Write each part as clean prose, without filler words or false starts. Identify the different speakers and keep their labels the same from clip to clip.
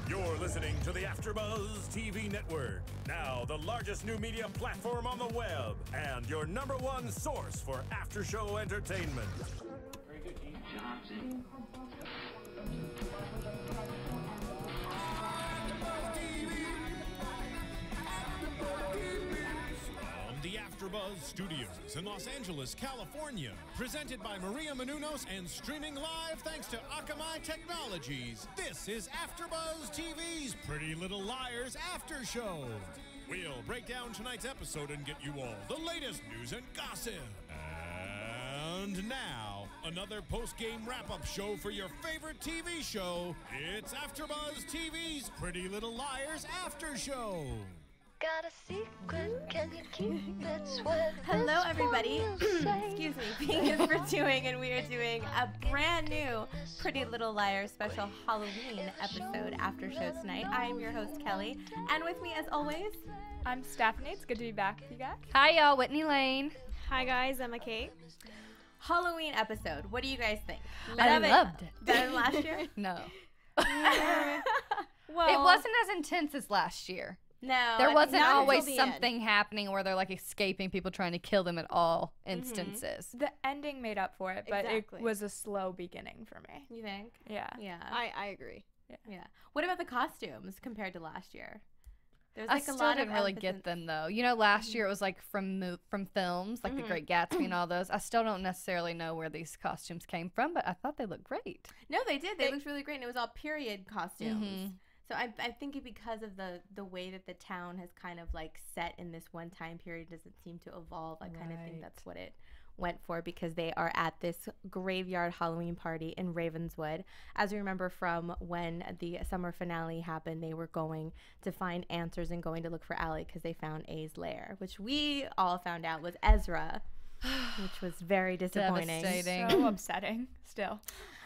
Speaker 1: You're listening to the AfterBuzz TV network, now the largest new media platform on the web, and your #1 source for after-show entertainment.
Speaker 2: Very good, Dean Johnson.
Speaker 3: From the AfterBuzz Studios in Los Angeles, California, presented by Maria Menounos and streaming live thanks to Akamai Technologies. This is AfterBuzz TV's Pretty Little Liars After Show. We'll break down tonight's episode and get you all the latest news and gossip. And now, another post-game wrap-up show for your favorite TV show. It's AfterBuzz TV's Pretty Little Liars After Show.
Speaker 4: Got a secret, can you keep it sweat?
Speaker 5: Hello everybody, excuse me, Pink is for doing, and we are doing a brand new Pretty Little Liars special Halloween episode after show tonight. I am your host Kelly, and with me as always,
Speaker 6: I'm Stephanie. It's good to be back with you guys.
Speaker 7: Hi y'all, Whitney Lane.
Speaker 8: Hi guys, Emma Kostandyan.
Speaker 5: Halloween episode. What do you guys think?
Speaker 7: I loved it.
Speaker 5: Better than last year?
Speaker 7: No.
Speaker 8: Well,
Speaker 7: It wasn't as intense as last year.
Speaker 5: No.
Speaker 7: There wasn't
Speaker 8: not
Speaker 7: always
Speaker 8: until the
Speaker 7: something happening where they're like escaping people trying to kill them at all instances.
Speaker 6: The ending made up for it, but
Speaker 8: Exactly.
Speaker 6: it was a slow beginning for me.
Speaker 5: You think?
Speaker 6: Yeah.
Speaker 5: Yeah.
Speaker 8: I agree.
Speaker 5: Yeah. What about the costumes compared to last year? There's
Speaker 7: I
Speaker 5: like
Speaker 7: still
Speaker 5: a lot
Speaker 7: didn't
Speaker 5: of
Speaker 7: really
Speaker 5: emphasis-
Speaker 7: get them though. You know, last year it was like from films, like The Great Gatsby and all those. I still don't necessarily know where these costumes came from, but I thought they looked great.
Speaker 5: No, they did. They looked really great, and it was all period costumes. So I think because of the way that the town has kind of like set in this one time period doesn't seem to evolve. I kind of think that's what it went for, because they are at this graveyard Halloween party in Ravenswood. As we remember from when the summer finale happened, they were going to find answers and going to look for Allie because they found A's lair, which we all found out was Ezra, which was very disappointing.
Speaker 7: Devastating.
Speaker 6: So upsetting still.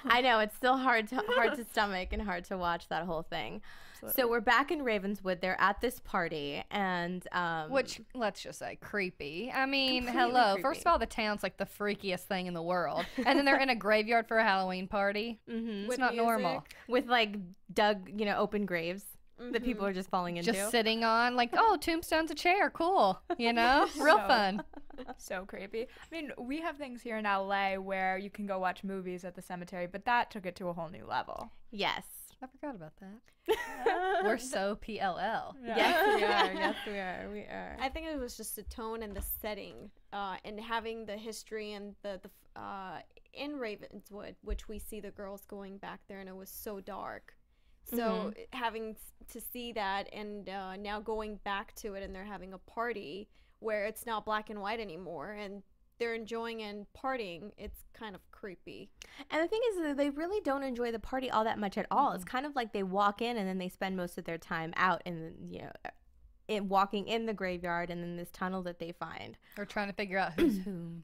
Speaker 5: I know, it's still hard to stomach and hard to watch that whole thing.
Speaker 6: Absolutely.
Speaker 5: So we're back in Ravenswood. They're at this party, and
Speaker 7: Which, let's just say, creepy. I mean,
Speaker 5: Completely
Speaker 7: hello.
Speaker 5: creepy.
Speaker 7: First of all, the town's like the freakiest thing in the world. And then they're in a graveyard for a Halloween party. It's
Speaker 8: With
Speaker 7: not normal.
Speaker 8: music.
Speaker 5: with like dug, open graves that people are just falling into.
Speaker 7: Just sitting on, like, oh, tombstone's a chair. Cool. You know? Real
Speaker 6: So-
Speaker 7: fun.
Speaker 6: So creepy. I mean, we have things here in LA where you can go watch movies at the cemetery, but that took it to a whole new level.
Speaker 5: Yes.
Speaker 7: I forgot about that. We're so PLL.
Speaker 5: Yes, we are. Yes, we are. We are.
Speaker 8: I think it was just the tone and the setting, and having the history and the in Ravenswood, which we see the girls going back there, and it was so dark. So having to see that, and now going back to it, and they're having a party where it's not black and white anymore, and they're enjoying and partying, it's kind of creepy.
Speaker 5: And the thing is that they really don't enjoy the party all that much at all. It's kind of like they walk in and then they spend most of their time out in walking in the graveyard and then this tunnel that they find.
Speaker 7: We're trying to figure out who's whom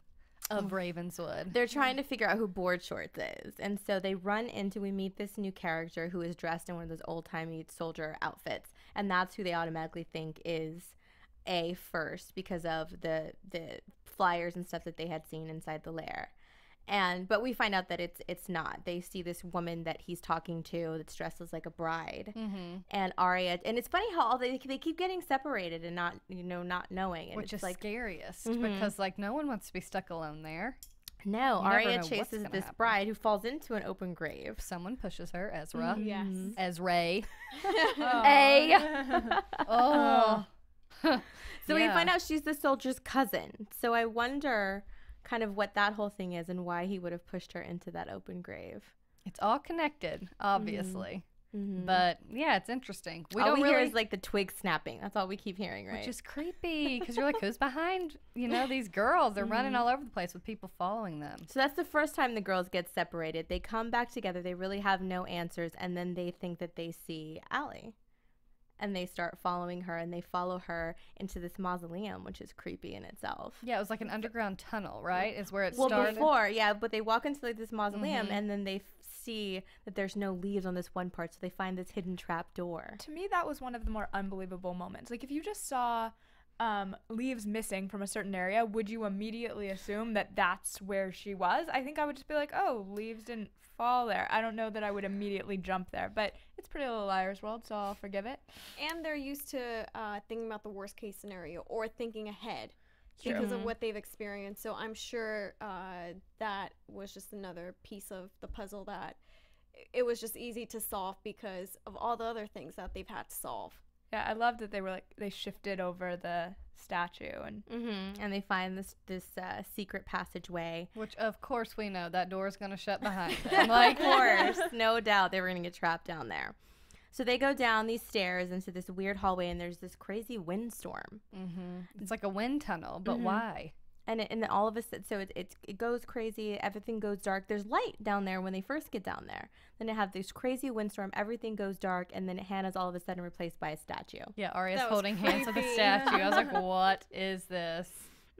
Speaker 7: of Ravenswood.
Speaker 5: They're trying to figure out who Board Shorts is. And so we meet this new character who is dressed in one of those old-timey soldier outfits. And that's who they automatically think is A first, because of the flyers and stuff that they had seen inside the lair. But we find out that it's not. They see this woman that he's talking to that's dressed as like a bride, and Arya. And it's funny how they keep getting separated and not knowing. And
Speaker 7: Which
Speaker 5: it's
Speaker 7: is
Speaker 5: like
Speaker 7: scariest because like no one wants to be stuck alone there.
Speaker 5: no,
Speaker 7: You never
Speaker 5: Arya
Speaker 7: know what's
Speaker 5: chases
Speaker 7: gonna
Speaker 5: this
Speaker 7: happen.
Speaker 5: bride who falls into an open grave.
Speaker 7: Someone pushes her, Ezra.
Speaker 8: Yes.
Speaker 7: Ezra. A. Oh.
Speaker 5: So we
Speaker 7: Yeah.
Speaker 5: find out she's the soldier's cousin. So I wonder kind of what that whole thing is and why he would have pushed her into that open grave.
Speaker 7: It's all connected, obviously. But yeah, it's interesting. We
Speaker 5: All
Speaker 7: don't
Speaker 5: we hear
Speaker 7: really,
Speaker 5: is like the twig snapping. That's all we keep hearing, right?
Speaker 7: which is creepy because you're like, who's behind? These girls. They're running all over the place with people following them.
Speaker 5: So that's the first time the girls get separated. They come back together. They really have no answers, and then they think that they see Allie. And they start following her, and they follow her into this mausoleum, which is creepy in itself.
Speaker 7: Yeah, it was like an underground tunnel, right? Is where it
Speaker 5: Well,
Speaker 7: started.
Speaker 5: before, yeah, but they walk into like this mausoleum, and then they see that there's no leaves on this one part, so they find this hidden trap door.
Speaker 6: To me, that was one of the more unbelievable moments. Like, if you just saw leaves missing from a certain area, would you immediately assume that that's where she was? I think I would just be like, oh, leaves didn't fall there. I don't know that I would immediately jump there, but it's Pretty Little Liars World, so I'll forgive it.
Speaker 8: And they're used to thinking about the worst case scenario or thinking ahead
Speaker 6: Sure.
Speaker 8: because of what they've experienced. So I'm sure that was just another piece of the puzzle that it was just easy to solve because of all the other things that they've had to solve.
Speaker 6: Yeah, I love that they shifted over the statue and
Speaker 5: And they find this secret passageway.
Speaker 7: Which, of course, we know that door is going to shut behind them. Like,
Speaker 5: Of course, no doubt they were going to get trapped down there. So they go down these stairs into this weird hallway, and there's this crazy windstorm.
Speaker 7: it's like a wind tunnel, but why?
Speaker 5: And then all of a sudden, so it goes crazy. Everything goes dark. There's light down there when they first get down there. Then they have this crazy windstorm. Everything goes dark, and then Hannah's all of a sudden replaced by a statue.
Speaker 7: Yeah, Arya's
Speaker 8: That was
Speaker 7: holding hands with a
Speaker 8: creepy.
Speaker 7: statue. I was like, what is this?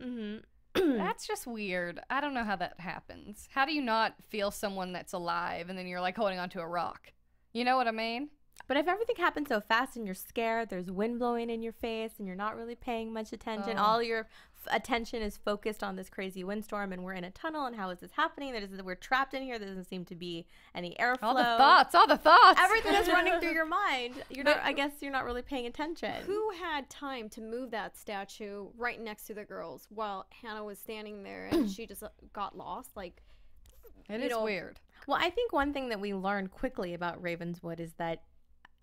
Speaker 5: Mm-hmm.
Speaker 7: That's just weird. I don't know how that happens. How do you not feel someone that's alive and then you're like holding onto a rock? You know what I mean?
Speaker 5: But if everything happens so fast and you're scared, there's wind blowing in your face, and you're not really paying much attention. All your attention is focused on this crazy windstorm, and we're in a tunnel, and how is this happening? We're trapped in here. There doesn't seem to be any airflow.
Speaker 7: All the thoughts.
Speaker 5: Everything that's running through your mind. I guess you're not really paying attention.
Speaker 8: Who had time to move that statue right next to the girls while Hannah was standing there and she just got lost? Like,
Speaker 7: It
Speaker 8: you
Speaker 7: is
Speaker 8: know,
Speaker 7: weird.
Speaker 5: Well, I think one thing that we learned quickly about Ravenswood is that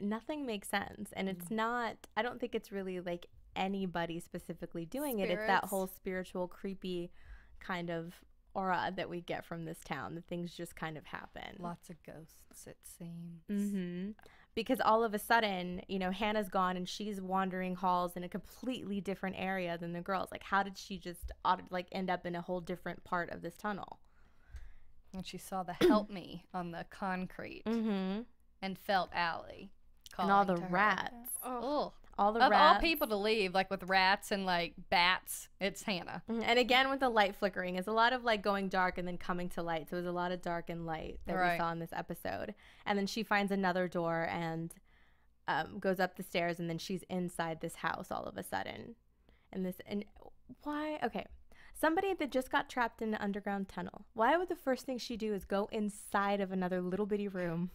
Speaker 5: nothing makes sense, and it's not. I don't think it's really like anybody specifically doing it. It's that
Speaker 8: Spirits.
Speaker 5: whole spiritual, creepy kind of aura that we get from this town. That things just kind of happen.
Speaker 7: Lots of ghosts, it seems.
Speaker 5: Mm-hmm. Because all of a sudden, Hannah's gone and she's wandering halls in a completely different area than the girls. Like, how did she just end up in a whole different part of this tunnel?
Speaker 7: And she saw the help me on the concrete and felt Allie.
Speaker 5: And all the
Speaker 7: calling to her.
Speaker 5: rats.
Speaker 7: Ugh.
Speaker 5: All the
Speaker 7: Of
Speaker 5: rats.
Speaker 7: all people to leave, like with rats and like bats, it's Hannah.
Speaker 5: And again, with the light flickering, it's a lot of like going dark and then coming to light. So it was a lot of dark and light that we saw in this episode. And then she finds another door and goes up the stairs, and then she's inside this house all of a sudden. And why? Okay. Somebody that just got trapped in an underground tunnel. Why would the first thing she do is go inside of another little bitty room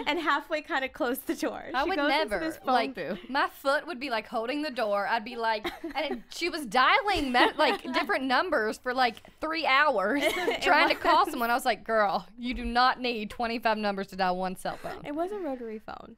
Speaker 5: and halfway kind of close the door?
Speaker 7: I
Speaker 5: She
Speaker 7: would
Speaker 5: goes into
Speaker 7: never.
Speaker 5: this phone
Speaker 7: Like,
Speaker 5: booth.
Speaker 7: my foot would be like holding the door. I'd be like, and she was dialing like different numbers for like 3 hours trying to call someone. I was like, girl, you do not need 25 numbers to dial one cell phone.
Speaker 5: It was a rotary phone.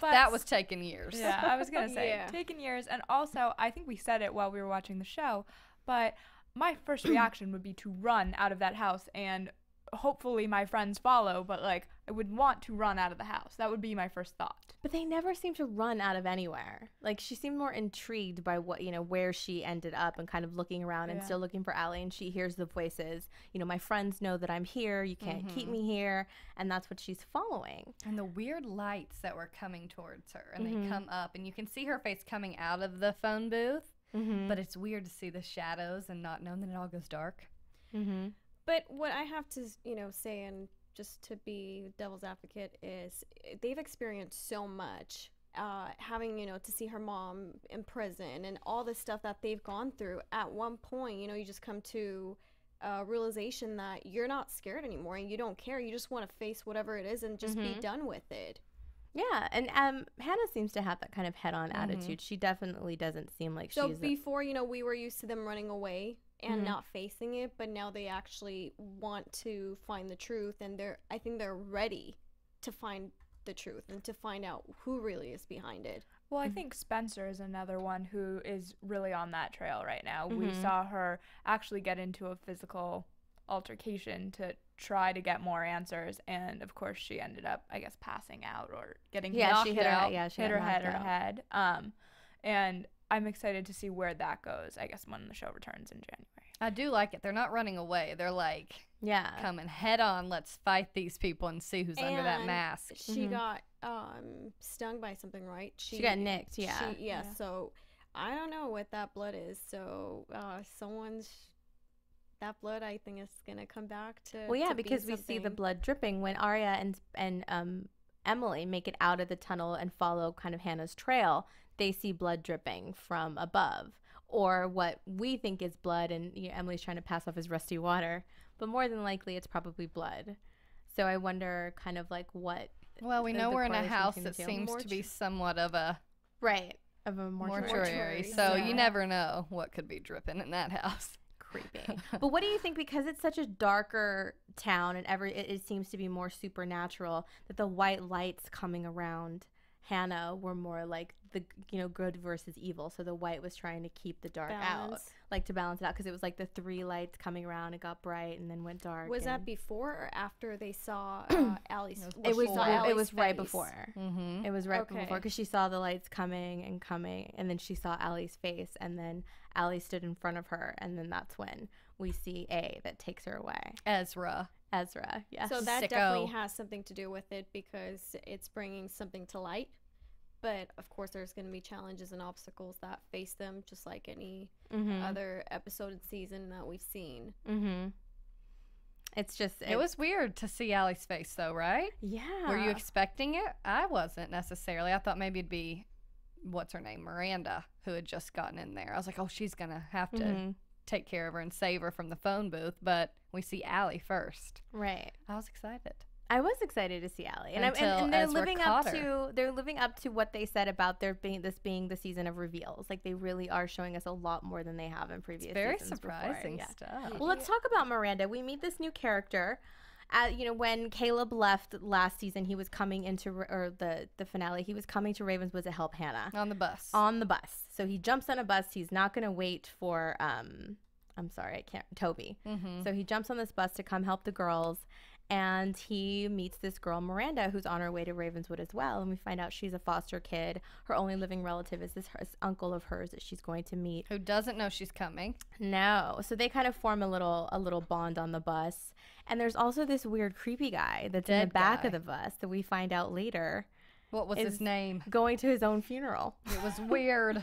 Speaker 6: But
Speaker 7: That was taking years.
Speaker 6: Yeah, I was gonna say
Speaker 8: Yeah.
Speaker 6: taking years, and also I think we said it while we were watching the show, but my first reaction would be to run out of that house, and hopefully my friends follow. But like, I would want to run out of the house. That would be my first thought.
Speaker 5: But they never seem to run out of anywhere. Like, she seemed more intrigued by what, where she ended up, and kind of looking around and still looking for Allie. And she hears the voices, my friends know that I'm here. You can't keep me here. And that's what she's following.
Speaker 7: And the weird lights that were coming towards her, and they come up, and you can see her face coming out of the phone booth. But it's weird to see the shadows and not know that it all goes dark.
Speaker 8: But what I have to, say, and just to be devil's advocate, is they've experienced so much, having, to see her mom in prison and all the stuff that they've gone through. At one point, you just come to a realization that you're not scared anymore and you don't care. You just want to face whatever it is and just be done with it.
Speaker 5: Yeah, and Hannah seems to have that kind of head-on attitude. She definitely doesn't seem like
Speaker 8: So
Speaker 5: she's...
Speaker 8: before, we were used to them running away and not facing it, but now they actually want to find the truth, and I think they're ready to find the truth and to find out who really is behind it.
Speaker 6: Well, I think Spencer is another one who is really on that trail right now. We saw her actually get into a physical altercation to try to get more answers, and of course she ended up, I guess, passing out or getting knocked
Speaker 5: she hit
Speaker 6: out.
Speaker 5: she
Speaker 6: hit
Speaker 5: got
Speaker 6: her
Speaker 5: knocked
Speaker 6: head.
Speaker 5: out.
Speaker 6: And I'm excited to see where that goes, I guess, when the show returns in January.
Speaker 7: I do like it. They're not running away. They're like coming head on. Let's fight these people and see who's under that
Speaker 8: And
Speaker 7: mask.
Speaker 8: She got stung by something, right?
Speaker 5: She got nicked, yeah.
Speaker 8: So I don't know what that blood is. So that blood, I think, is gonna come back to.
Speaker 5: Well, yeah,
Speaker 8: to be
Speaker 5: because we see the
Speaker 8: something.
Speaker 5: blood dripping when Arya and Emily make it out of the tunnel and follow kind of Hannah's trail. they see blood dripping from above, or what we think is blood, and Emily's trying to pass off as rusty water, but more than likely it's probably blood. So I wonder kind of like what.
Speaker 7: Well, we know we're in a house that
Speaker 5: two.
Speaker 7: seems to be somewhat of a
Speaker 5: of a
Speaker 7: mortuary, so you never know what could be dripping in that house.
Speaker 5: Creepy. But what do you think, because it's such a darker town and it seems to be more supernatural, that the white lights coming around Hannah were more like the good versus evil, so the white was trying to keep the dark out, like to balance it out, because it was like the 3 lights coming around, it got bright and then went dark.
Speaker 8: Was that before or after they saw Allie's?
Speaker 5: It was right before.
Speaker 7: Mm-hmm.
Speaker 5: It was right before, because she saw the lights coming, and then she saw Allie's face, and then Allie stood in front of her, and then that's when we see A that takes her away.
Speaker 7: Ezra,
Speaker 5: yes.
Speaker 8: So that definitely has something to do with it, because it's bringing something to light. But of course, there's going to be challenges and obstacles that face them, just like any other episode and season that we've seen.
Speaker 5: Mm-hmm. It's just
Speaker 7: it was weird to see Allie's face, though, right?
Speaker 5: Yeah.
Speaker 7: Were you expecting it? I wasn't necessarily. I thought maybe it'd be what's her name, Miranda, who had just gotten in there. I was like, oh, she's gonna have to take care of her and save her from the phone booth. But we see Allie first.
Speaker 5: Right.
Speaker 7: I was excited.
Speaker 5: I was excited to see Allie, and they're living up to what they said about being the season of reveals. Like, they really are showing us a lot more than they have in previous seasons.
Speaker 7: Very surprising stuff.
Speaker 5: Well, let's talk about Miranda. We meet this new character. When Caleb left last season, he was coming into the finale. He was coming to Ravenswood to help Hannah
Speaker 7: on the bus.
Speaker 5: So he jumps on a bus. He's not going to wait for Toby.
Speaker 7: Mm-hmm.
Speaker 5: So he jumps on this bus to come help the girls. And he meets this girl, Miranda, who's on her way to Ravenswood as well. And we find out she's a foster kid. Her only living relative is this uncle of hers that she's going to meet.
Speaker 7: Who doesn't know she's coming.
Speaker 5: No. So they kind of form a little bond on the bus. And there's also this weird creepy guy that's in the back of the bus that we find out later.
Speaker 7: What was his name?
Speaker 5: Going to his own funeral.
Speaker 7: It was weird.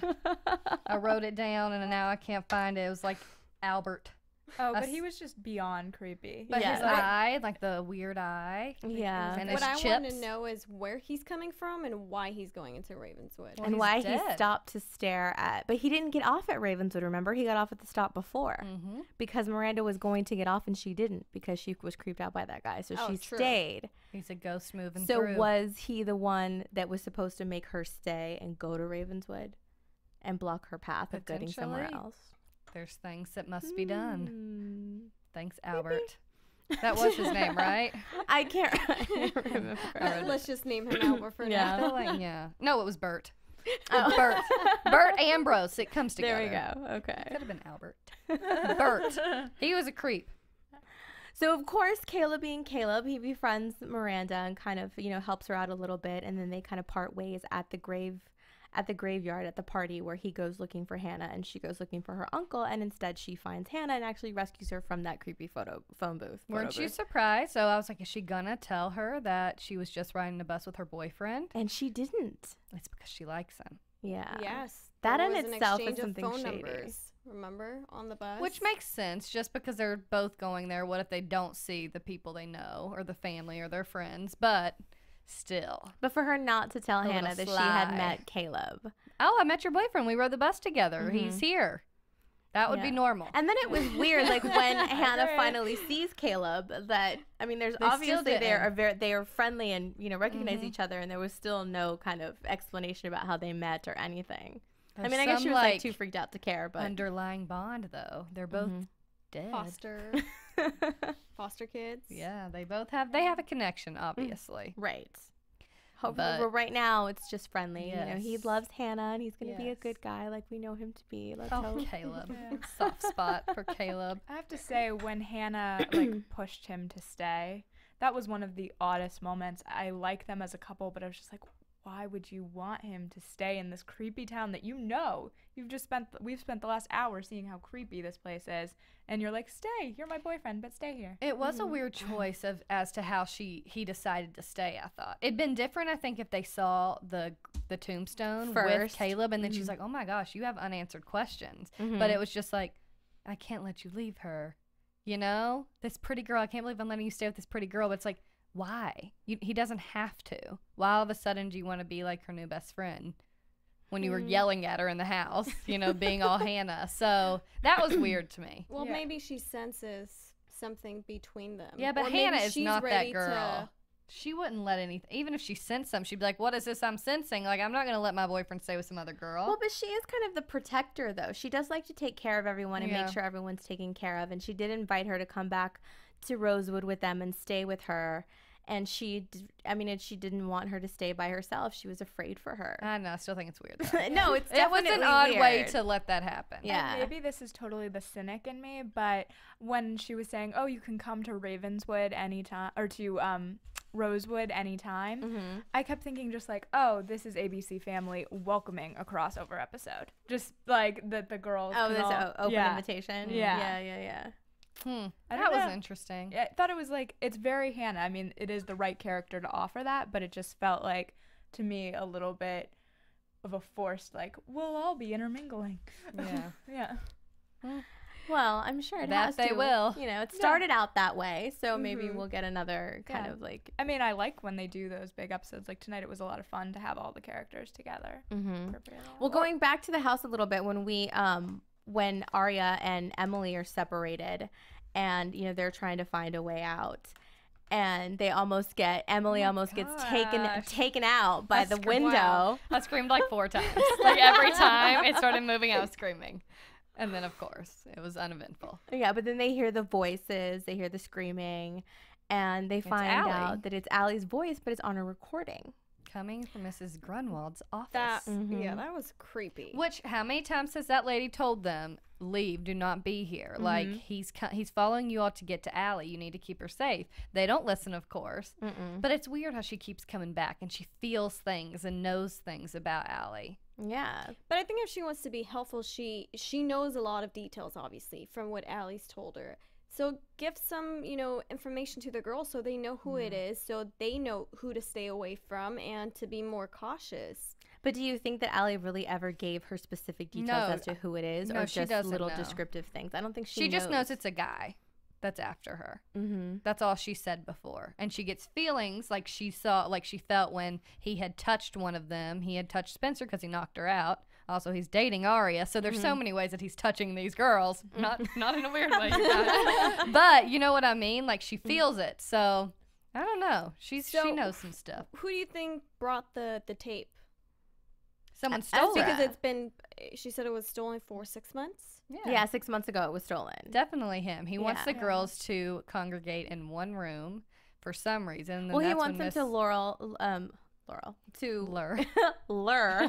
Speaker 7: I wrote it down and now I can't find it. It was like Albert.
Speaker 6: Oh, but he was just beyond creepy.
Speaker 7: But his eye, like the weird eye.
Speaker 5: Yeah.
Speaker 7: And
Speaker 8: what I
Speaker 7: chips.
Speaker 8: want to know is where he's coming from and why he's going into Ravenswood.
Speaker 5: And why he stopped to stare at. But he didn't get off at Ravenswood, remember? He got off at the stop before.
Speaker 7: Mm-hmm.
Speaker 5: Because Miranda was going to get off and she didn't, because she was creeped out by that guy. So she stayed.
Speaker 7: He's a ghost moving through.
Speaker 5: So was he the one that was supposed to make her stay and go to Ravenswood and block her path of getting somewhere else?
Speaker 7: There's things that must be done. Thanks, Albert. That was his name, right?
Speaker 5: I can't remember.
Speaker 8: Let's just name him Albert for now.
Speaker 7: Yeah. No, it was Bert. Bert. Bert Ambrose. It comes together.
Speaker 5: There we go. Okay.
Speaker 7: Could have been Albert. Bert. He was a creep.
Speaker 5: So, of course, Caleb being Caleb, he befriends Miranda and kind of, helps her out a little bit. And then they kind of part ways at the graveyard at the party, where he goes looking for Hannah and she goes looking for her uncle, and instead she finds Hannah and actually rescues her from that creepy phone booth.
Speaker 7: Weren't you surprised? So I was like, is she gonna tell her that she was just riding the bus with her boyfriend?
Speaker 5: And she didn't.
Speaker 7: It's because she likes him.
Speaker 5: Yeah.
Speaker 8: Yes.
Speaker 5: That in itself is something
Speaker 8: phone
Speaker 5: shady.
Speaker 8: Numbers, remember, on the bus?
Speaker 7: Which makes sense, just because they're both going there. What if they don't see the people they know or the family or their friends? But still.
Speaker 5: But for her not to tell Hannah that she had met Caleb.
Speaker 7: Oh, I met your boyfriend. We rode the bus together. Mm-hmm. He's here. That would be normal.
Speaker 5: And then it was weird, like when Hannah finally sees Caleb, there's obviously they are friendly and, recognize each other, and there was still no kind of explanation about how they met or anything.
Speaker 7: There's
Speaker 5: I guess she was too freaked out to care, but
Speaker 7: underlying bond though. They're both dead.
Speaker 8: Foster kids.
Speaker 7: Yeah, they have a connection, obviously.
Speaker 5: Right. But right now it's just friendly.
Speaker 7: Yes.
Speaker 5: He loves Hannah and he's going to be a good guy like we know him to be. Let's hope.
Speaker 7: Caleb. Soft spot for Caleb.
Speaker 6: I have to say, when Hannah pushed him to stay, that was one of the oddest moments. I like them as a couple, but I was just like, why would you want him to stay in this creepy town that we've spent the last hour seeing how creepy this place is, and you're like, stay, you're my boyfriend, but stay here.
Speaker 7: It was a weird choice as to how he decided to stay. I thought it'd been different, I think, if they saw the tombstone with Caleb, and then she's like, oh my gosh, you have unanswered questions. But it was just like, I can't let you leave her, this pretty girl, I can't believe I'm letting you stay with this pretty girl. But it's like, why? He doesn't have to. Why all of a sudden do you want to be like her new best friend? when you were yelling at her in the house, you know, being all Hannah. So that was weird to me.
Speaker 8: Well, maybe she senses something between them.
Speaker 7: Yeah, but
Speaker 8: Or
Speaker 7: Hannah
Speaker 8: maybe
Speaker 7: is
Speaker 8: she's
Speaker 7: not that
Speaker 8: ready
Speaker 7: girl. She wouldn't let anything, even if she sensed something, she'd be like, what is this I'm sensing? Like, I'm not going to let my boyfriend stay with some other girl.
Speaker 5: Well, but she is kind of the protector, though. She does like to take care of everyone and make sure everyone's taken care of. And she did invite her to come back to Rosewood with them and stay with her. And she didn't want her to stay by herself. She was afraid for her.
Speaker 7: I know. I still think it's weird, though.
Speaker 5: No, it's
Speaker 7: it was
Speaker 5: definitely
Speaker 7: an odd way
Speaker 5: weird.
Speaker 7: to let that happen.
Speaker 5: Yeah.
Speaker 6: And maybe this is totally the cynic in me, but when she was saying, "Oh, you can come to Ravenswood anytime," or to Rosewood anytime, I kept thinking just like, "Oh, this is ABC Family welcoming a crossover episode." Just like the girls.
Speaker 5: Oh, this open
Speaker 6: yeah.
Speaker 5: invitation.
Speaker 6: Yeah.
Speaker 5: Yeah.
Speaker 7: That was interesting.
Speaker 6: I thought it was like, it's very Hannah. I mean, it is the right character to offer that, but it just felt like, to me, a little bit of a forced, like, we'll all be intermingling.
Speaker 7: Yeah.
Speaker 6: Yeah.
Speaker 5: Well, I'm sure it
Speaker 7: That
Speaker 5: has
Speaker 7: they
Speaker 5: to.
Speaker 7: will.
Speaker 5: You know, it started out that way, so maybe we'll get another kind of like.
Speaker 6: I mean, I like when they do those big episodes. Like tonight, it was a lot of fun to have all the characters together.
Speaker 5: Well, going back to the house a little bit, when Arya and Emily are separated, and you know they're trying to find a way out, and they almost get Emily gets taken out by the window.
Speaker 7: Wow. I screamed like 4 times. Like every time it started moving, I was screaming. And then, of course, it was uneventful.
Speaker 5: Yeah, but then they hear the voices, they hear the screaming, and they find out that it's Allie's voice, but it's on a recording.
Speaker 7: Coming from Mrs. Grunwald's office.
Speaker 8: Yeah, that was creepy.
Speaker 7: Which, how many times has that lady told them, leave, do not be here? Like, he's following you all to get to Allie. You need to keep her safe. They don't listen, of course. But it's weird how she keeps coming back, and she feels things and knows things about Allie.
Speaker 5: Yeah.
Speaker 8: But I think if she wants to be helpful, she knows a lot of details, obviously, from what Allie's told her. So give some, information to the girls so they know who it is, so they know who to stay away from and to be more cautious.
Speaker 5: But do you think that Allie really ever gave her specific details as to who it is, or
Speaker 7: she
Speaker 5: just
Speaker 7: doesn't
Speaker 5: little
Speaker 7: know.
Speaker 5: descriptive things? I don't think
Speaker 7: She just knows it's a guy that's after her. That's all she said before. And she gets feelings like she felt when he had touched one of them. He had touched Spencer because he knocked her out. Also, he's dating Arya, so there's so many ways that he's touching these girls. Not in a weird way, you guys. But you know what I mean? Like, she feels it. So, I don't know. She knows some stuff.
Speaker 8: Who do you think brought the tape?
Speaker 7: Someone stole it.
Speaker 8: Because it's been, she said it was stolen for 6 months?
Speaker 5: Yeah, 6 months ago it was stolen.
Speaker 7: Definitely him. He wants the girls to congregate in one room for some reason.
Speaker 5: Well, he wants them to lure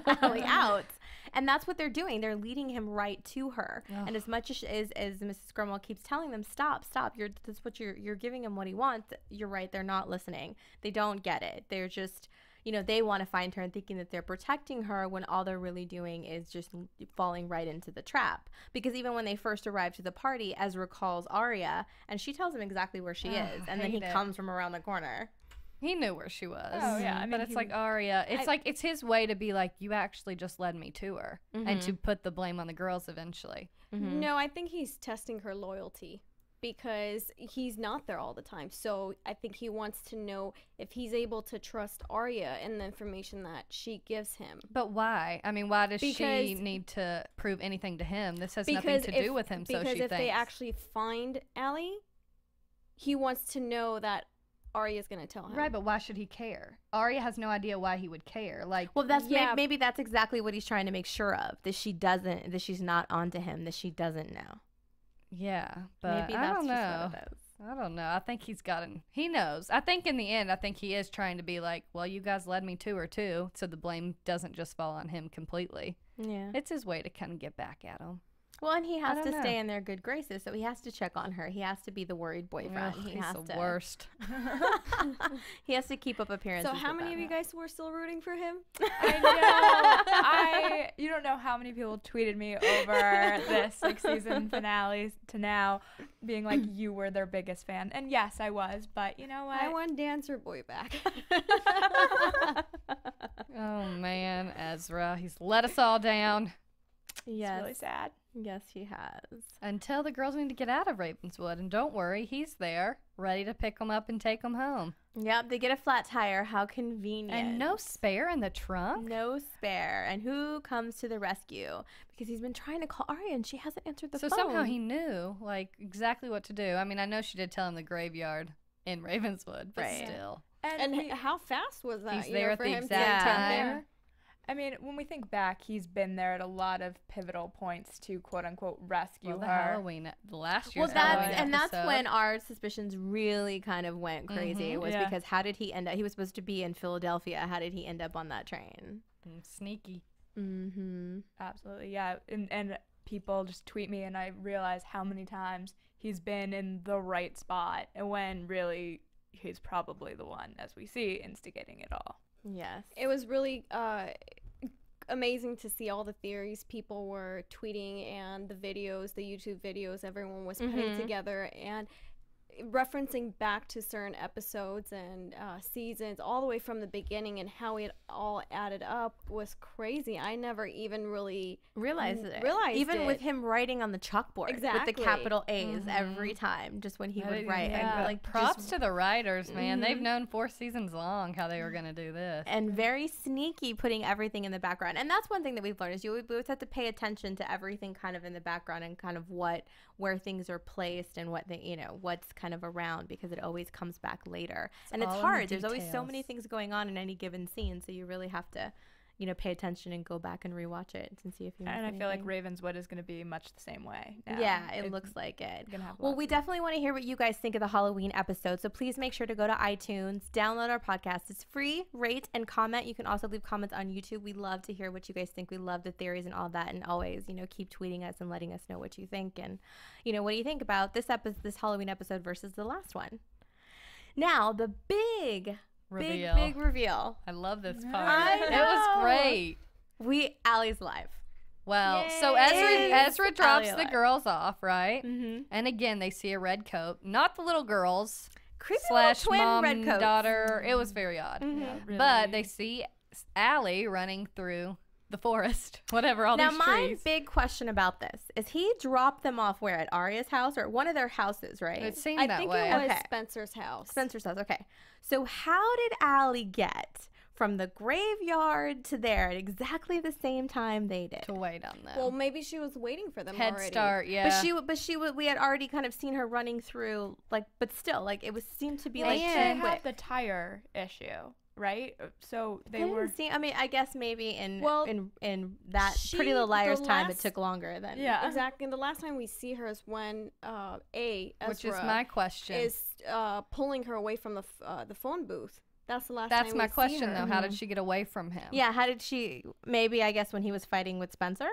Speaker 5: Allie out. And that's what they're doing. They're leading him right to her. Ugh. And as much as Mrs. Grunwald keeps telling them, stop. You're giving him what he wants. You're right. They're not listening. They don't get it. They're just, they want to find her and thinking that they're protecting her when all they're really doing is just falling right into the trap. Because even when they first arrive to the party, Ezra calls Arya and she tells him exactly where she is. And then he comes from around the corner.
Speaker 7: He knew where she was.
Speaker 6: Oh, yeah. I mean,
Speaker 7: but it's like Arya. It's his way to be like, you actually just led me to her. And to put the blame on the girls eventually.
Speaker 8: No, I think he's testing her loyalty because he's not there all the time. So I think he wants to know if he's able to trust Arya and the information that she gives him.
Speaker 7: But why? I mean, why does she need to prove anything to him? This has nothing to do with him, so she thinks.
Speaker 8: Because if they actually find Allie, he wants to know that Arya's gonna tell him.
Speaker 7: Right, but why should he care? Arya has no idea why he would care. Like,
Speaker 5: well, maybe that's exactly what he's trying to make sure of. That she's not onto him. That she doesn't know.
Speaker 7: Yeah, but
Speaker 5: maybe that's just what it is.
Speaker 7: I don't know. I think he knows. I think in the end, he is trying to be like, well, you guys led me to her too, so the blame doesn't just fall on him completely.
Speaker 5: Yeah,
Speaker 7: it's his way to kind of get back at him.
Speaker 5: Well, and he has to stay in their good graces, so he has to check on her. He has to be the worried boyfriend.
Speaker 7: He's the worst.
Speaker 5: He has to keep up appearances.
Speaker 8: So how many of you guys were still rooting for him?
Speaker 6: I know. You don't know how many people tweeted me over this season finale to now, being like, you were their biggest fan. And yes, I was, but you know what?
Speaker 8: I want Dancer Boy back.
Speaker 7: Oh, man, Ezra. He's let us all down.
Speaker 5: Yes.
Speaker 6: It's really sad.
Speaker 5: Yes, he has.
Speaker 7: Until the girls need to get out of Ravenswood. And don't worry, he's there, ready to pick them up and take them home.
Speaker 5: Yep, they get a flat tire. How convenient.
Speaker 7: And no spare in the trunk?
Speaker 5: No spare. And who comes to the rescue? Because he's been trying to call Arya and she hasn't answered the phone.
Speaker 7: So somehow he knew, like, exactly what to do. I mean, I know she did tell him the graveyard in Ravenswood, but still.
Speaker 8: And how fast was that?
Speaker 7: He's there at the exact time.
Speaker 6: I mean, when we think back, he's been there at a lot of pivotal points to quote unquote rescue
Speaker 7: the
Speaker 6: her.
Speaker 7: Halloween, the last year's
Speaker 5: that's when our suspicions really kind of went crazy. Was because how did he end up? He was supposed to be in Philadelphia. How did he end up on that train?
Speaker 7: Sneaky.
Speaker 6: Absolutely, yeah. And people just tweet me, and I realize how many times he's been in the right spot, and when really he's probably the one, as we see, instigating it all.
Speaker 5: Yes.
Speaker 8: It was really amazing to see all the theories people were tweeting and the videos, the YouTube videos everyone was putting together, and referencing back to certain episodes and seasons all the way from the beginning, and how it all added up was crazy. I never even really
Speaker 5: realized it.
Speaker 8: Even
Speaker 5: with him writing on the chalkboard with the capital A's every time, just when he would write. And like
Speaker 7: props to the writers, man. They've known 4 seasons long how they were going to do this.
Speaker 5: And very sneaky, putting everything in the background. And that's one thing that we've learned is you always have to pay attention to everything kind of in the background and kind of where things are placed and what they, what's kind of around, because it always comes back later. And it's hard. There's always so many things going on in any given scene, so you really have to, pay attention and go back and rewatch it and see if you miss anything.
Speaker 6: I feel like Ravenswood is going to be much the same way now.
Speaker 5: Yeah, it looks like it. Well, we definitely want to hear what you guys think of the Halloween episode, so please make sure to go to iTunes, download our podcast. It's free. Rate and comment. You can also leave comments on YouTube. We love to hear what you guys think. We love the theories and all that, and always, keep tweeting us and letting us know what you think, and what do you think about this Halloween episode versus the last one. Now, the big reveal.
Speaker 7: I love this part. It was great.
Speaker 5: Allie's alive.
Speaker 7: Well,
Speaker 5: Yay.
Speaker 7: so Ezra drops the girls off, right? And again, they see a red coat. Not the little girls.
Speaker 5: Creepy
Speaker 7: /
Speaker 5: twin
Speaker 7: mom
Speaker 5: red coats.
Speaker 7: daughter. It was very odd.
Speaker 6: Yeah, really.
Speaker 7: But they see Allie running through the forest, whatever, all these trees.
Speaker 5: Now, my big question about this is he dropped them off where? At Arya's house or one of their houses, right?
Speaker 7: It seemed that way.
Speaker 8: I think it was Spencer's house.
Speaker 5: Spencer's house, okay. So how did Allie get from the graveyard to there at exactly the same time they did?
Speaker 7: To wait on them.
Speaker 8: Well, maybe she was waiting for them
Speaker 7: Head
Speaker 8: already.
Speaker 7: start, yeah.
Speaker 5: We had already kind of seen her running through, but still, it seemed to be
Speaker 6: they
Speaker 5: too
Speaker 6: had
Speaker 5: quick.
Speaker 6: the tire issue, right? So they
Speaker 5: didn't
Speaker 6: were.
Speaker 5: I mean, I guess maybe in that
Speaker 8: she-
Speaker 5: Pretty Little Liars
Speaker 8: the
Speaker 5: time, it
Speaker 8: last-
Speaker 5: took longer than.
Speaker 6: Yeah.
Speaker 8: Exactly. And the last time we see her is when Ezra
Speaker 7: which is my question.
Speaker 8: is pulling her away from the phone booth. That's the last
Speaker 7: That's
Speaker 8: time
Speaker 7: my
Speaker 8: we see
Speaker 7: question,
Speaker 8: her.
Speaker 7: though. How did she get away from him?
Speaker 5: Yeah, how did she? Maybe I guess when he was fighting with Spencer.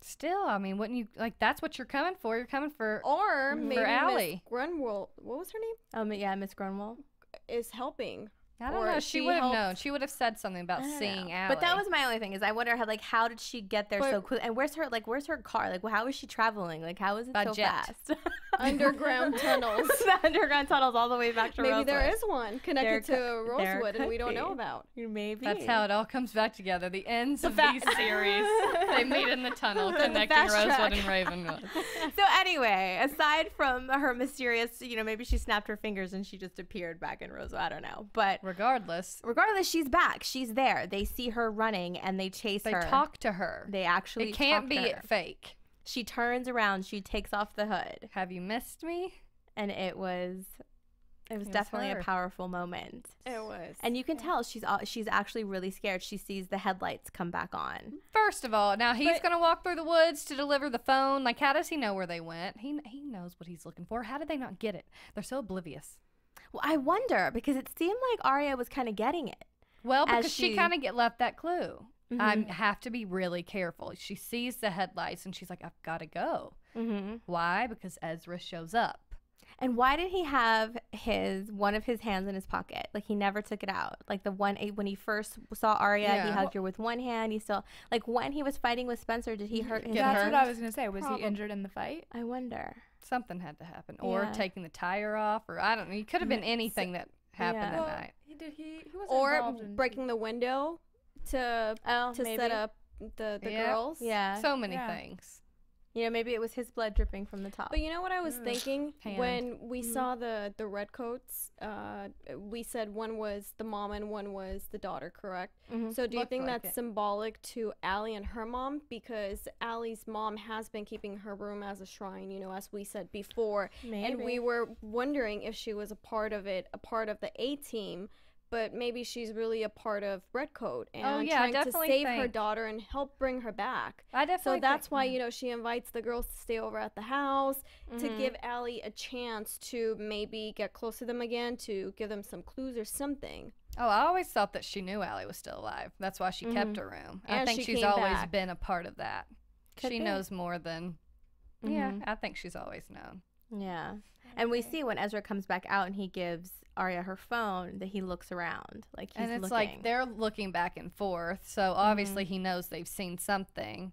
Speaker 7: Still, I mean, wouldn't you that's what you're coming for? You're coming for
Speaker 8: Or maybe Miss
Speaker 7: Allie.
Speaker 8: Grunwald, what was her name?
Speaker 5: Yeah, Miss Grunwald.
Speaker 8: Is helping.
Speaker 7: I don't
Speaker 8: Or
Speaker 7: know.
Speaker 8: she
Speaker 7: She would have
Speaker 8: helped-
Speaker 7: known. She would have said something about seeing Allie.
Speaker 5: But that was my only thing is I wonder how did she get there so quick? And where's her car? How is she traveling? How is it
Speaker 7: By
Speaker 5: so
Speaker 7: jet.
Speaker 5: fast?
Speaker 8: Underground tunnels.
Speaker 5: The underground tunnels all the way back to
Speaker 8: Maybe
Speaker 5: Rosewood.
Speaker 8: there is one connected to
Speaker 5: there
Speaker 8: Rosewood and
Speaker 5: could
Speaker 8: we don't know
Speaker 5: be.
Speaker 8: about.
Speaker 5: Maybe.
Speaker 7: That's how it all comes back together. The ends of these series. They meet in the tunnel connecting
Speaker 8: fast
Speaker 7: Rosewood
Speaker 8: track.
Speaker 7: and Ravenwood.
Speaker 5: So anyway, aside from her mysterious, maybe she snapped her fingers and she just appeared back in Rosewood. I don't know. But
Speaker 7: Regardless,
Speaker 5: she's back. She's there. They see her running and they chase
Speaker 7: they
Speaker 5: her.
Speaker 7: talk to her.
Speaker 5: They actually
Speaker 7: It can't
Speaker 5: talk
Speaker 7: be
Speaker 5: to her.
Speaker 7: fake.
Speaker 5: She turns around. She takes off the hood.
Speaker 7: Have you missed me?
Speaker 5: And it was definitely
Speaker 7: her.
Speaker 5: a powerful moment.
Speaker 8: It was.
Speaker 5: And you can tell she's actually really scared. She sees the headlights come back on.
Speaker 7: First of all, now he's going to walk through the woods to deliver the phone. How does he know where they went? He knows what he's looking for. How did they not get it? They're so oblivious.
Speaker 5: Well, I wonder because it seemed like Arya was kind of getting it.
Speaker 7: Well,
Speaker 5: As
Speaker 7: because she
Speaker 5: she-
Speaker 7: kind of left that clue.
Speaker 5: Mhm.
Speaker 7: I have to be really careful. She sees the headlights and she's like, I've got to go.
Speaker 5: Mm-hmm.
Speaker 7: Why? Because Ezra shows up.
Speaker 5: And why did he have one of his hands in his pocket? He never took it out. The one when he first saw Arya,
Speaker 7: Yeah.
Speaker 5: he hugged her with one hand. He still when he was fighting with Spencer, did he hurt his
Speaker 7: Get
Speaker 6: That's
Speaker 5: hand?
Speaker 6: what I was gonna say. Was he injured in the fight?
Speaker 5: I wonder.
Speaker 7: Something had to happen. Or
Speaker 5: Yeah.
Speaker 7: taking the tire off, or I don't know. It could have been anything that happened
Speaker 5: Yeah.
Speaker 7: that
Speaker 6: Well,
Speaker 7: night.
Speaker 6: He was
Speaker 8: Or
Speaker 6: involved in
Speaker 8: breaking the window to
Speaker 5: Maybe.
Speaker 8: set up the
Speaker 7: Yeah.
Speaker 8: girls.
Speaker 5: Yeah.
Speaker 7: So many
Speaker 6: Yeah.
Speaker 7: things.
Speaker 5: You know, maybe it was his blood dripping from the top.
Speaker 8: But you know what I was thinking
Speaker 7: Hand.
Speaker 8: when we saw the redcoats? We said one was the mom and one was the daughter, correct? So do you
Speaker 7: Looked
Speaker 8: think
Speaker 7: like
Speaker 8: that's
Speaker 7: it.
Speaker 8: symbolic to Allie and her mom? Because Allie's mom has been keeping her room as a shrine, you know, as we said before. And we
Speaker 5: Maybe.
Speaker 8: were wondering if she was a part of it, a part of the A-team. But maybe she's really a part of Redcoat and
Speaker 7: Oh, yeah, I
Speaker 8: trying to
Speaker 7: definitely
Speaker 8: save her
Speaker 7: think-
Speaker 8: daughter and help bring her back.
Speaker 7: I definitely
Speaker 8: So that's
Speaker 7: think-
Speaker 8: why, you know, she invites the girls to stay over at the house to give Allie a chance to maybe get close to them again, to give them some clues or something.
Speaker 7: Oh, I always thought that she knew Allie was still alive. That's why she kept her room. I
Speaker 8: And
Speaker 7: think
Speaker 8: she
Speaker 7: she's
Speaker 8: came
Speaker 7: always
Speaker 8: back.
Speaker 7: been a part of that.
Speaker 5: Could
Speaker 7: She
Speaker 5: be.
Speaker 7: knows more than. Yeah, I think she's always known.
Speaker 5: Yeah. And we see when Ezra comes back out and he gives Arya her phone that he looks around. Like he's
Speaker 7: And it's
Speaker 5: looking.
Speaker 7: like they're looking back and forth. So obviously he knows they've seen something.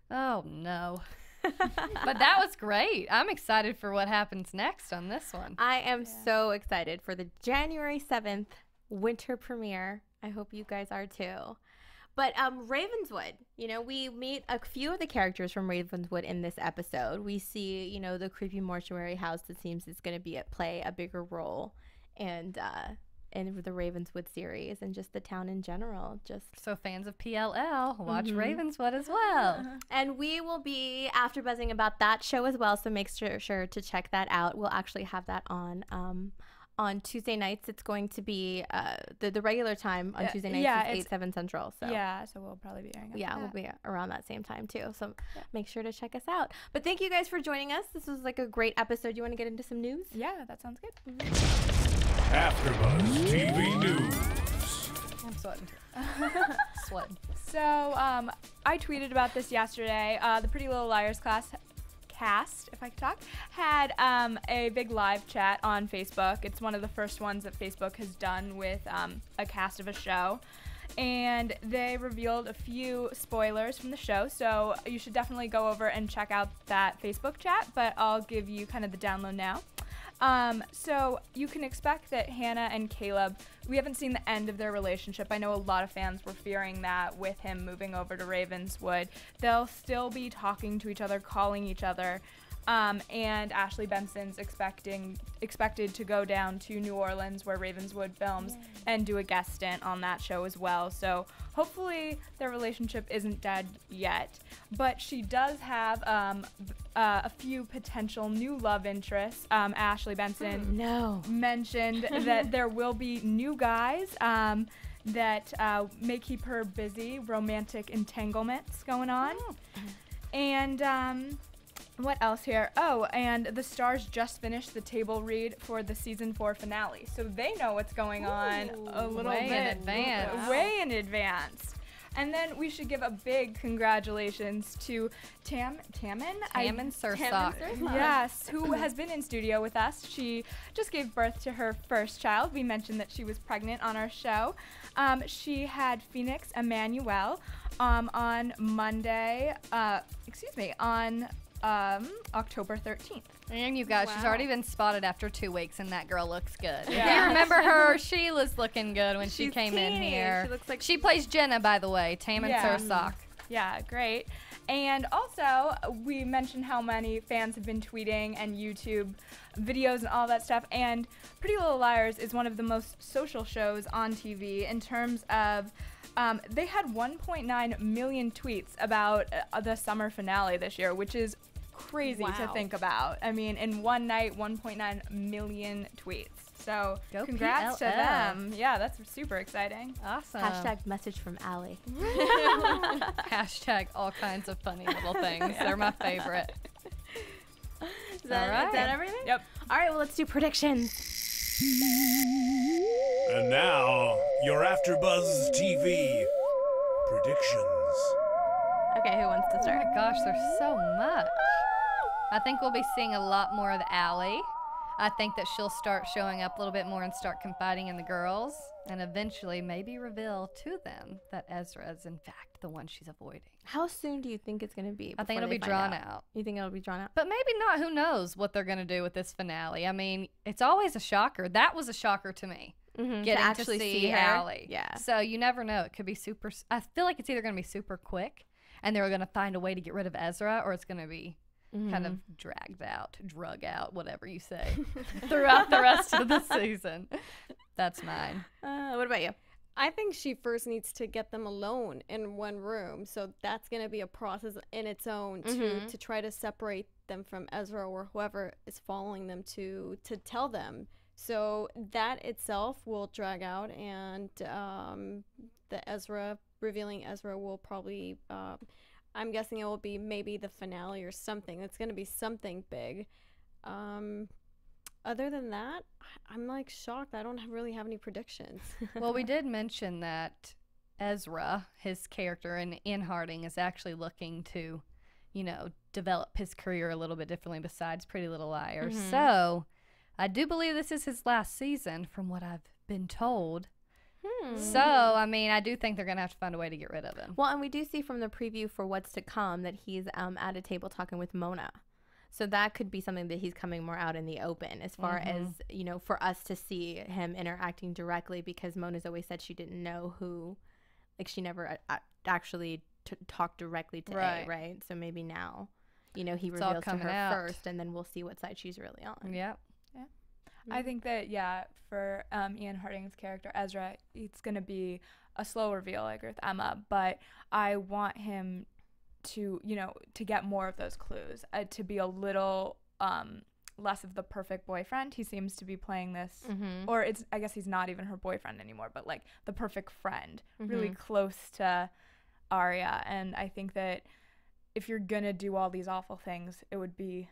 Speaker 7: Oh, no. But that was great. I'm excited for what happens next on this one.
Speaker 5: I am so excited for the January 7th winter premiere. I hope you guys are too. But Ravenswood, you know, we meet a few of the characters from Ravenswood in this episode. We see, you know, the creepy mortuary house that seems is going to play a bigger role, and in the Ravenswood series, and just the town in general. Just
Speaker 7: So fans of PLL, watch Ravenswood as well.
Speaker 5: And we will be AfterBuzzing about that show as well, so make sure to check that out. We'll actually have that on Tuesday nights. It's going to be the regular time on Tuesday nights is 8, 7 Central. So
Speaker 6: So we'll probably be airing.
Speaker 5: yeah, we'll be around that same time too. So make sure to check us out. But thank you guys for joining us. This was like a great episode. You want to get into some news?
Speaker 6: Yeah, that sounds good.
Speaker 1: AfterBuzz TV News.
Speaker 7: I'm sweating. Sweating.
Speaker 6: So I tweeted about this yesterday. The Pretty Little Liars cast, if I could talk, had a big live chat on Facebook. It's one of the first ones that Facebook has done with a cast of a show. And they revealed a few spoilers from the show, so you should definitely go over and check out that Facebook chat, but I'll give you kind of the download now. So you can expect that Hannah and Caleb, we haven't seen the end of their relationship. I know a lot of fans were fearing that with him moving over to Ravenswood. They'll still be talking to each other, calling each other. And Ashley Benson's expected to go down to New Orleans where Ravenswood films and do a guest stint on that show as well. So hopefully their relationship isn't dead yet. But she does have a few potential new love interests. Ashley Benson mentioned that there will be new guys that may keep her busy, romantic entanglements going on. And what else here? Oh, and the stars just finished the table read for the season 4 finale, so they know what's going on a little
Speaker 7: way
Speaker 6: bit
Speaker 7: in advance.
Speaker 6: way in advance. And then we should give a big congratulations to Tammin
Speaker 7: Sursock.
Speaker 6: Yes, who has been in studio with us. She just gave birth to her first child. We mentioned that she was pregnant on our show. She had Phoenix Emmanuel on Monday, on October 13th.
Speaker 7: And you guys, she's already been spotted after 2 weeks, and that girl looks good. If
Speaker 6: Yeah.
Speaker 7: you remember her, she was looking good when she
Speaker 5: She's
Speaker 7: came in
Speaker 5: teeny.
Speaker 7: here.
Speaker 5: She looks like
Speaker 7: she plays Jenna, by the way, Tammin Sursock.
Speaker 6: Yeah, great. And also, we mentioned how many fans have been tweeting and YouTube videos and all that stuff. And Pretty Little Liars is one of the most social shows on TV in terms of they had 1.9 million tweets about the summer finale this year, which is crazy to think about. I mean, in one night, 1.9 million tweets. So
Speaker 7: Go
Speaker 6: congrats to
Speaker 7: PLL.
Speaker 6: them. Yeah, that's super exciting.
Speaker 7: Awesome.
Speaker 5: Hashtag message from Allie.
Speaker 7: Hashtag all kinds of funny little things. They're my favorite.
Speaker 5: Is that everything?
Speaker 6: Yep.
Speaker 5: All right, well, let's do predictions.
Speaker 1: And now, your AfterBuzz TV predictions.
Speaker 5: Okay, who wants to
Speaker 7: Oh
Speaker 5: start?
Speaker 7: my gosh, there's so much. I think we'll be seeing a lot more of Allie. I think that she'll start showing up a little bit more and start confiding in the girls, and eventually maybe reveal to them that Ezra is in fact the one she's avoiding.
Speaker 5: How soon do you think it's going to be?
Speaker 7: I think
Speaker 5: before
Speaker 7: it'll be
Speaker 5: they find
Speaker 7: drawn out.
Speaker 5: You think it'll be drawn out?
Speaker 7: But maybe not. Who knows what they're going to do with this finale? I mean, it's always a shocker. That was a shocker to me. Getting to
Speaker 5: actually
Speaker 7: see
Speaker 5: see her?
Speaker 7: Allie.
Speaker 5: Yeah.
Speaker 7: So you never know. It could be super. I feel like it's either going to be super quick, and they're going to find a way to get rid of Ezra, or it's going to be kind of drug out, whatever you say, throughout the rest of the season. That's mine.
Speaker 5: What about you?
Speaker 8: I think she first needs to get them alone in one room. So that's going to be a process in its own to try to separate them from Ezra or whoever is following them to tell them. So that itself will drag out, and revealing Ezra will probably, I'm guessing it will be maybe the finale or something. It's going to be something big. Other than that, I'm like shocked. I don't really have any predictions.
Speaker 7: Well, we did mention that Ezra, his character in Harding, is actually looking to, develop his career a little bit differently besides Pretty Little Liars. So I do believe this is his last season from what I've been told. So, I mean, I do think they're going to have to find a way to get rid of him.
Speaker 5: Well, and we do see from the preview for what's to come that he's at a table talking with Mona. So that could be something that he's coming more out in the open as far as, for us to see him interacting directly, because Mona's always said she didn't know who, like she never actually talked directly to A, right? So maybe now, he reveals to her first, and then we'll see what side she's really on.
Speaker 7: Yep.
Speaker 6: I think that, for Ian Harding's character, Ezra, it's going to be a slow reveal, I agree with Emma, but I want him to, to get more of those clues, to be a little less of the perfect boyfriend. He seems to be playing this, or I guess he's not even her boyfriend anymore, but like the perfect friend, really close to Arya. And I think that if you're going to do all these awful things, it would be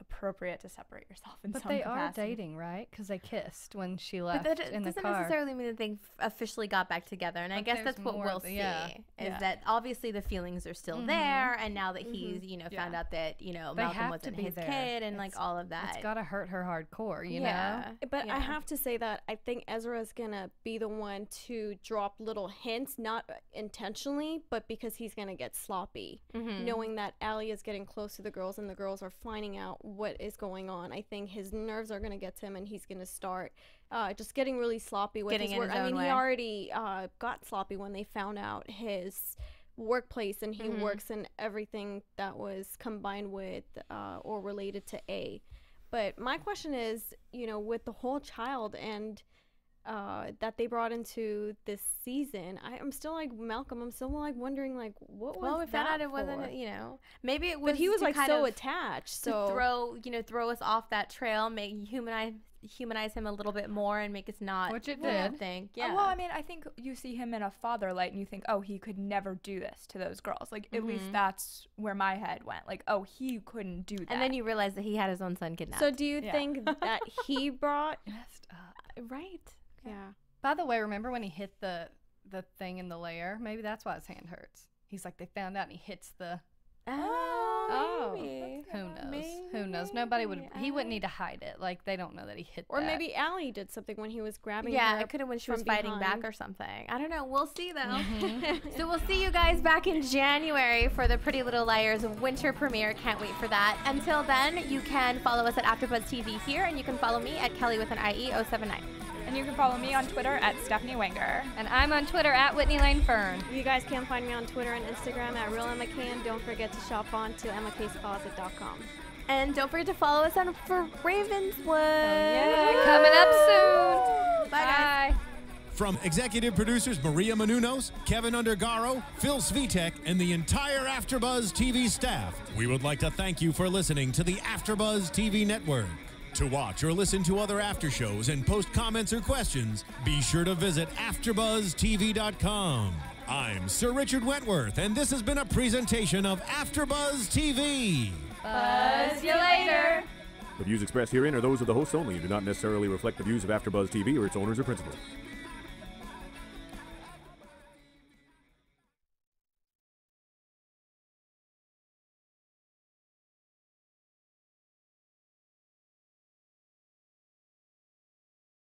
Speaker 6: appropriate to separate yourself in some capacity.
Speaker 7: But they are dating, right? Because they kissed when she left
Speaker 5: in the car.
Speaker 7: But that
Speaker 5: doesn't necessarily mean that they officially got back together. And I guess that's what we'll see, is that obviously the feelings are still there, and now that he's, found out that, Malcolm wasn't his kid, and like all of that.
Speaker 7: It's got to hurt her hardcore, you know?
Speaker 8: But I have to say that I think Ezra is going to be the one to drop little hints, not intentionally, but because he's going to get sloppy, knowing that Allie is getting close to the girls and the girls are finding out what is going on. I think his nerves are going to get to him, and he's going to start just getting really sloppy with his work. I mean, he already got sloppy when they found out his workplace, and he works in everything that was combined with or related to A. But my question is, with the whole child and that they brought into this season, I'm still like Malcolm. I'm still like wondering like what was that? Well, we found out it wasn't.
Speaker 5: Maybe it was.
Speaker 8: But he was like so attached. So
Speaker 5: throw us off that trail, make humanize him a little bit more, and make us not.
Speaker 7: Which it did.
Speaker 5: Think.
Speaker 6: Yeah. Well, I mean, I think you see him in a father light, and you think, oh, he could never do this to those girls. Like at least that's where my head went. Like, oh, he couldn't do that.
Speaker 5: And then you realize that he had his own son kidnapped.
Speaker 8: So do you think that he brought
Speaker 7: messed up?
Speaker 5: Right.
Speaker 8: Yeah.
Speaker 7: By the way, remember when he hit the thing in the lair? Maybe that's why his hand hurts. He's like, they found out, and he hits the.
Speaker 5: Maybe.
Speaker 7: Who knows? Who knows? Nobody would. He wouldn't need to hide it. Like they don't know that he hit.
Speaker 8: Or
Speaker 7: that.
Speaker 8: maybe Allie did something when he was grabbing.
Speaker 5: Yeah,
Speaker 8: her
Speaker 5: it could have when she was
Speaker 8: behind.
Speaker 5: fighting back or something. I don't know. We'll see though. So we'll see you guys back in January for the Pretty Little Liars winter premiere. Can't wait for that. Until then, you can follow us at AfterBuzz TV here, and you can follow me at Kellie with an IE 079.
Speaker 6: And you can follow me on Twitter at Stephanie Wenger.
Speaker 7: And I'm on Twitter at Whitney Lane Fern.
Speaker 8: You guys can find me on Twitter and Instagram at RealEmmaCan. Don't forget to shop on to EmmaCaseCloset.com.
Speaker 5: And don't forget to follow us on for Ravenswood.
Speaker 7: Coming up soon.
Speaker 5: Bye, guys.
Speaker 3: From executive producers Maria Menounos, Kevin Undergaro, Phil Svitek, and the entire AfterBuzz TV staff, we would like to thank you for listening to the AfterBuzz TV network. To watch or listen to other after shows and post comments or questions, be sure to visit AfterBuzzTV.com. I'm Sir Richard Wentworth, and this has been a presentation of AfterBuzz TV.
Speaker 7: Buzz you later.
Speaker 9: The views expressed herein are those of the hosts only and do not necessarily reflect the views of AfterBuzz TV or its owners or principals.